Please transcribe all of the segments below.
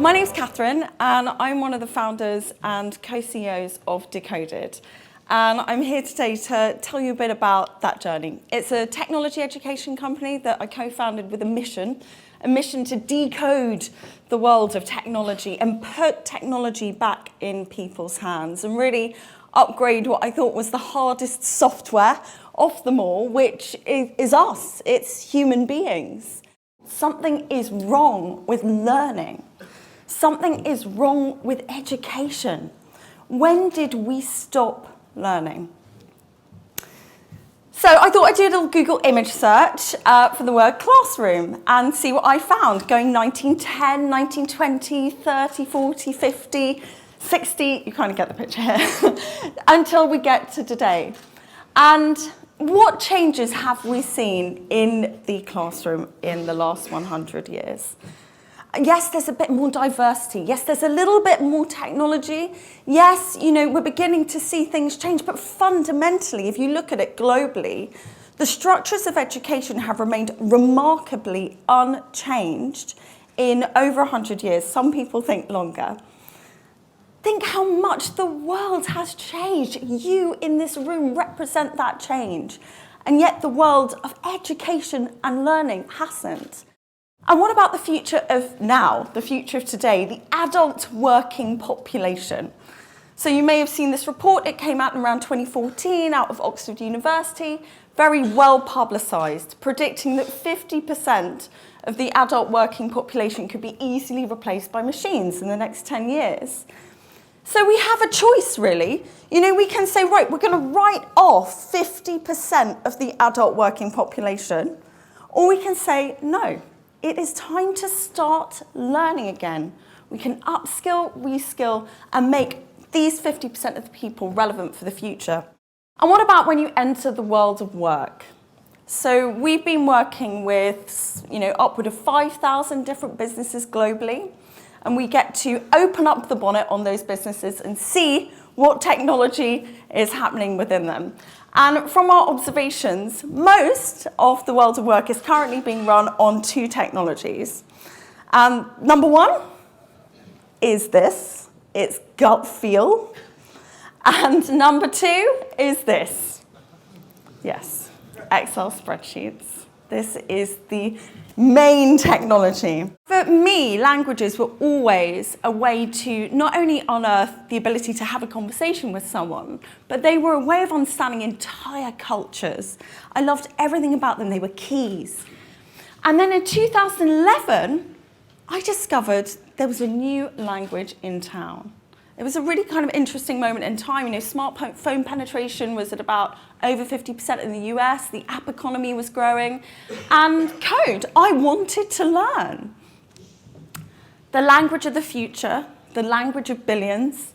My name's Kathryn, and I'm one of the founders and co-CEOs of Decoded. And I'm here today to tell you a bit about that journey. It's a technology education company that I co-founded with a mission to decode the world of technology and put technology back in people's hands and really upgrade what I thought was the hardest software of them all, which is us. It's human beings. Something is wrong with learning. Something is wrong with education. When did we stop learning? So I thought I'd do a little Google image search for the word classroom and see what I found, going 1910, 1920, 30, 40, 50, 60, you kind of get the picture here, until we get to today. And what changes have we seen in the classroom in the last 100 years? Yes, there's a bit more diversity. Yes, there's a little bit more technology. Yes, we're beginning to see things change, but fundamentally, if you look at it globally, the structures of education have remained remarkably unchanged in over 100 years. Some people think longer. Think how much the world has changed. You in this room represent that change. And yet the world of education and learning hasn't. And what about the future of now, the future of today, the adult working population? So you may have seen this report. It came out in around 2014 out of Oxford University, very well publicised, predicting that 50% of the adult working population could be easily replaced by machines in the next 10 years. So we have a choice, really. We can say, right, we're going to write off 50% of the adult working population, or we can say, no. It is time to start learning again. We can upskill, reskill, and make these 50% of the people relevant for the future. And what about when you enter the world of work? So we've been working with, upward of 5,000 different businesses globally, and we get to open up the bonnet on those businesses and see what technology is happening within them. And from our observations, most of the world of work is currently being run on two technologies. Number one is this, it's gut feel. And number two is this, yes, Excel spreadsheets. This is the main technology. For me, languages were always a way to not only unearth the ability to have a conversation with someone, but they were a way of understanding entire cultures. I loved everything about them. They were keys. And then in 2011, I discovered there was a new language in town. It was a really kind of interesting moment in time. Smartphone penetration was at about over 50% in the US. The app economy was growing. And code, I wanted to learn. The language of the future, the language of billions.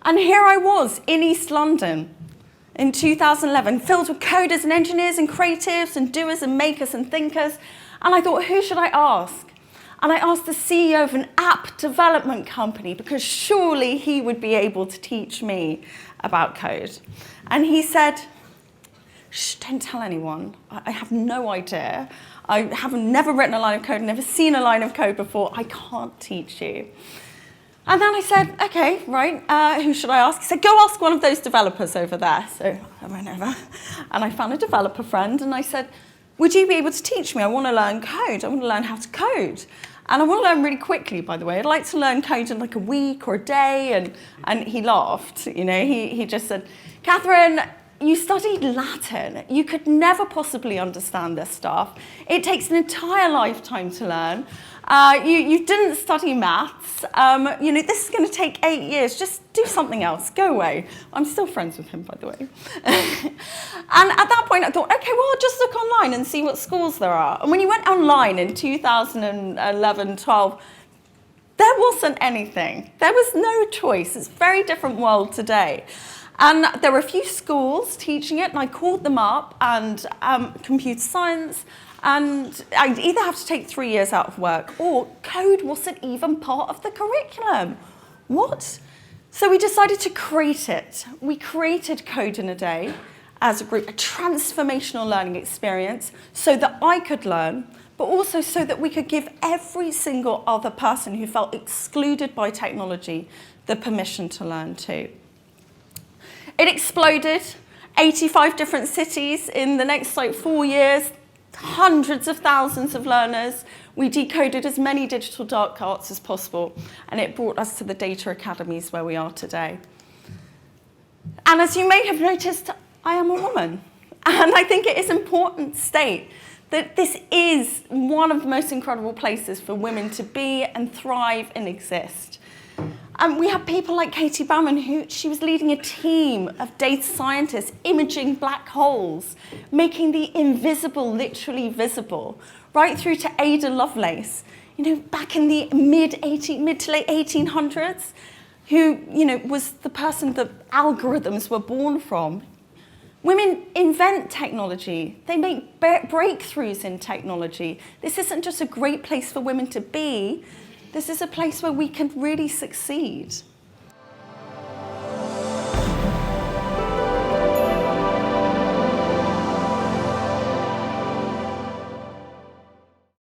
And here I was in East London in 2011, filled with coders and engineers and creatives and doers and makers and thinkers. And I thought, who should I ask? And I asked the CEO of an app development company because surely he would be able to teach me about code. And he said, shh, don't tell anyone. I have no idea. I have never written a line of code, never seen a line of code before. I can't teach you. And then I said, okay, right, who should I ask? He said, go ask one of those developers over there. So I went over and I found a developer friend and I said, would you be able to teach me? I want to learn code. I want to learn how to code. And I want to learn really quickly, by the way. I'd like to learn code in like a week or a day. And he laughed. He just said, Kathryn, you studied Latin. You could never possibly understand this stuff. It takes an entire lifetime to learn. You didn't study maths. This is going to take 8 years. Just do something else. Go away. I'm still friends with him, by the way. And at that point, I thought, okay, well, I'll just look online and see what schools there are. And when you went online in 2011, 12, there wasn't anything. There was no choice. It's a very different world today. And there were a few schools teaching it, and I called them up, and computer science, and I'd either have to take 3 years out of work, or code wasn't even part of the curriculum. What? So we decided to create it. We created Code in a Day as a group, a transformational learning experience, so that I could learn, but but also so that we could give every single other person who felt excluded by technology the permission to learn too. It exploded, 85 different cities in the next 4 years, hundreds of thousands of learners. We decoded as many digital dark arts as possible, and it brought us to the data academies where we are today. And as you may have noticed, I am a woman. And I think it is important to state that this is one of the most incredible places for women to be and thrive and exist. We have people like Katie Bauman, she was leading a team of data scientists imaging black holes, making the invisible literally visible, right through to Ada Lovelace, back in the mid to late 1800s, who, was the person that algorithms were born from. Women invent technology. They make breakthroughs in technology. This isn't just a great place for women to be. This is a place where we can really succeed.